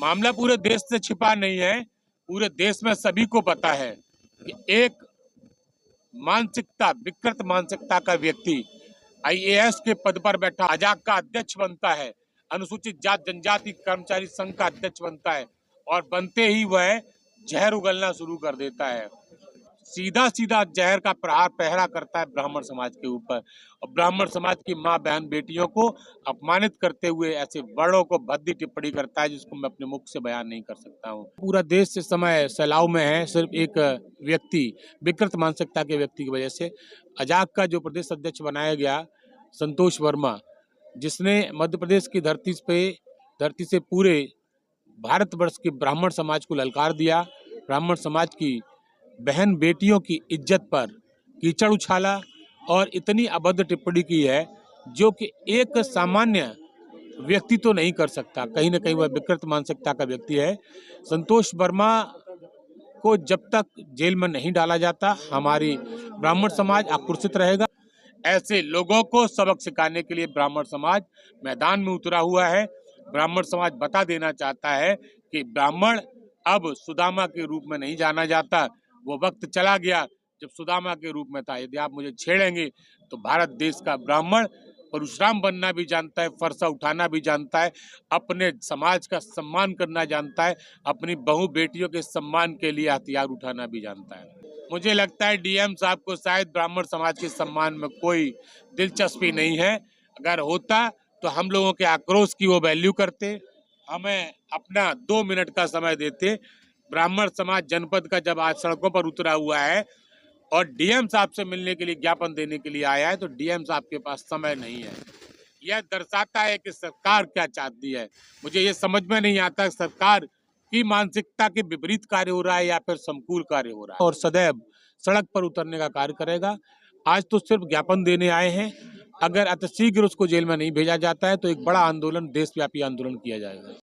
मामला पूरे देश से छिपा नहीं है। पूरे देश में सभी को पता है कि एक विकृत मानसिकता का व्यक्ति आईएएस के पद पर बैठा आजाग का अध्यक्ष बनता है, अनुसूचित जात जनजाति कर्मचारी संघ का अध्यक्ष बनता है और बनते ही वह जहर उगलना शुरू कर देता है। सीधा सीधा जहर का प्रहार पहरा करता है ब्राह्मण समाज के ऊपर और ब्राह्मण समाज की माँ बहन बेटियों को अपमानित करते हुए ऐसे वर्णों को भद्दी टिप्पणी करता है जिसको मैं अपने मुख से बयान नहीं कर सकता हूँ। पूरा देश इस समय सैलाव में है। सिर्फ एक व्यक्ति, विकृत मानसिकता के व्यक्ति की वजह से अजाक का जो प्रदेश अध्यक्ष बनाया गया संतोष वर्मा, जिसने मध्य प्रदेश की धरती से पूरे भारतवर्ष के ब्राह्मण समाज को ललकार दिया, ब्राह्मण समाज की बहन बेटियों की इज्जत पर कीचड़ उछाला और इतनी अभद्र टिप्पणी की है जो कि एक सामान्य व्यक्ति तो नहीं कर सकता। कहीं ना कहीं वह विकृत मानसिकता का व्यक्ति है। संतोष वर्मा को जब तक जेल में नहीं डाला जाता हमारी ब्राह्मण समाज आक्रोशित रहेगा। ऐसे लोगों को सबक सिखाने के लिए ब्राह्मण समाज मैदान में उतरा हुआ है। ब्राह्मण समाज बता देना चाहता है कि ब्राह्मण अब सुदामा के रूप में नहीं जाना जाता। वो वक्त चला गया जब सुदामा के रूप में था। यदि आप मुझे छेड़ेंगे तो भारत देश का ब्राह्मण परशुराम बनना भी जानता है, फरसा उठाना भी जानता है, अपने समाज का सम्मान करना जानता है, अपनी बहू बेटियों के सम्मान के लिए हथियार उठाना भी जानता है। मुझे लगता है डीएम साहब को शायद ब्राह्मण समाज के सम्मान में कोई दिलचस्पी नहीं है। अगर होता तो हम लोगों के आक्रोश की वो वैल्यू करते, हमें अपना 2 मिनट का समय देते। ब्राह्मण समाज जनपद का जब आज सड़कों पर उतरा हुआ है और डीएम साहब से मिलने के लिए ज्ञापन देने के लिए आया है तो डीएम साहब के पास समय नहीं है। यह दर्शाता है कि सरकार क्या चाहती है। मुझे ये समझ में नहीं आता सरकार की मानसिकता के विपरीत कार्य हो रहा है या फिर समकूल कार्य हो रहा है, और सदैव सड़क पर उतरने का कार्य करेगा। आज तो सिर्फ ज्ञापन देने आए हैं। अगर अतिशीघ्र उसको जेल में नहीं भेजा जाता है तो एक बड़ा आंदोलन, देशव्यापी आंदोलन किया जाएगा।